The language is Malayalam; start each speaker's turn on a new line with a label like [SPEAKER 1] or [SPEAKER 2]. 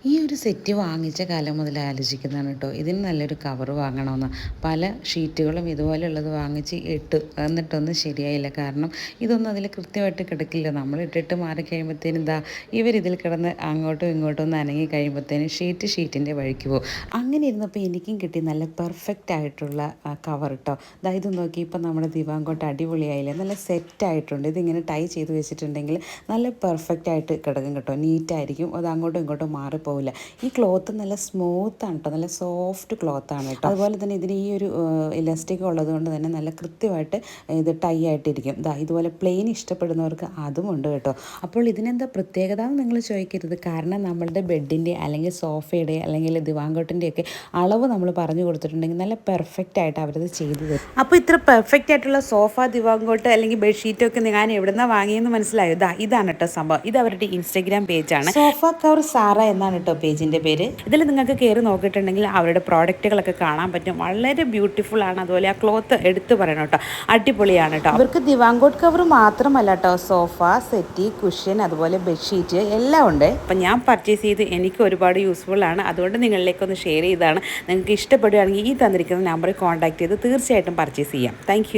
[SPEAKER 1] ഈ ഒരു സെറ്റ് വാങ്ങിച്ച കാലം മുതൽ ആലോചിക്കുന്നതാണ് കേട്ടോ. ഇതിന് നല്ലൊരു കവർ വാങ്ങണമെന്ന്. പല ഷീറ്റുകളും ഇതുപോലെയുള്ളത് വാങ്ങിച്ച് ഇട്ടു, എന്നിട്ടൊന്നും ശരിയായില്ല. കാരണം ഇതൊന്നും അതിൽ കൃത്യമായിട്ട് കിടക്കില്ല. നമ്മൾ ഇട്ടിട്ട് മാറിക്കഴിയുമ്പോഴത്തേനും ഇവരിതിൽ കിടന്ന് അങ്ങോട്ടും ഇങ്ങോട്ടും ഒന്ന് അനങ്ങി കഴിയുമ്പോഴത്തേനും ഷീറ്റിൻ്റെ വഴിക്ക് പോകും. അങ്ങനെ ഇരുന്നപ്പോൾ എനിക്കും കിട്ടി നല്ല പെർഫെക്റ്റ് ആയിട്ടുള്ള കവർ കേട്ടോ. ഇത് നോക്കി, ഇപ്പം നമ്മുടെ ദിവാങ്കോട്ട് അടിപൊളിയായില്ലേ, നല്ല സെറ്റായിട്ടുണ്ട്. ഇതിങ്ങനെ ടൈ ചെയ്ത് വെച്ചിട്ടുണ്ടെങ്കിൽ നല്ല പെർഫെക്റ്റ് ആയിട്ട് കിടക്കും കേട്ടോ. നീറ്റായിരിക്കും, അത് അങ്ങോട്ടും ഇങ്ങോട്ടും മാറിപ്പോവില്ല. ഈ ക്ലോത്ത് നല്ല സ്മൂത്താണ് കേട്ടോ, നല്ല സോഫ്റ്റ് ക്ലോത്താണ് കേട്ടോ. അതുപോലെ തന്നെ ഇതിന് ഈ ഒരു ഇലാസ്റ്റിക് ഉള്ളത് കൊണ്ട് തന്നെ നല്ല കൃത്യമായിട്ട് ഇത് ടൈ ആയിട്ടിരിക്കും. ഇതുപോലെ പ്ലെയിൻ ഇഷ്ടപ്പെടുന്നവർക്ക് അതുമുണ്ട് കേട്ടോ. അപ്പോൾ ഇതിനെന്താ പ്രത്യേകത എന്ന് നിങ്ങൾ ചോദിക്കരുത്. കാരണം നമ്മളുടെ ബെഡിൻ്റെ അല്ലെങ്കിൽ സോഫയുടെ അല്ലെങ്കിൽ ദിവാങ്കോട്ടിൻ്റെയൊക്കെ അളവ് നമ്മൾ പറഞ്ഞു കൊടുത്തിട്ടുണ്ടെങ്കിൽ നല്ല പെർഫെക്റ്റ് ആയിട്ട് അവരത് ചെയ്തു തരും. അപ്പോൾ ഇത്ര പെർഫെക്റ്റ് ആയിട്ടുള്ള സോഫ, ദിവാങ്കോട്ട് അല്ലെങ്കിൽ ബെഡ്ഷീറ്റൊക്കെ ഞാൻ എവിടെ നിന്നാണ് വാങ്ങിയെന്ന് മനസ്സിലായോ? ഇതാണ് കേട്ടോ സംഭവം. ഇത് അവരുടെ ഇൻസ്റ്റഗ്രാം പേജാണ്. സോഫ കവർ സാറ എന്നാണ് കേട്ടോ പേജിൻ്റെ പേര്. ഇതിൽ നിങ്ങൾക്ക് കയറി നോക്കിയിട്ടുണ്ടെങ്കിൽ അവരുടെ പ്രോഡക്റ്റുകളൊക്കെ കാണാൻ പറ്റും. വളരെ ബ്യൂട്ടിഫുൾ ആണ്. അതുപോലെ ആ ക്ലോത്ത് എടുത്തു പറയണം കേട്ടോ, അടിപൊളിയാണ് കേട്ടോ. അവർക്ക് ദിവാങ്കോട്ട് കവർ മാത്രമല്ല കേട്ടോ, സോഫ സെറ്റി, കുഷ്യൻ, അതുപോലെ ബെഡ്ഷീറ്റ് എല്ലാം ഉണ്ട്. അപ്പം ഞാൻ പർച്ചേസ് ചെയ്ത് എനിക്ക് ഒരുപാട് യൂസ്ഫുൾ ആണ്. അതുകൊണ്ട് നിങ്ങളിലേക്കൊന്ന് ഷെയർ ചെയ്താണ്. നിങ്ങൾക്ക് ഇഷ്ടപ്പെടുകയാണെങ്കിൽ ഈ തന്നിരിക്കുന്ന നമ്പറിൽ കോൺടാക്ട് ചെയ്ത് തീർച്ചയായിട്ടും പർച്ചേസ് ചെയ്യാം. താങ്ക്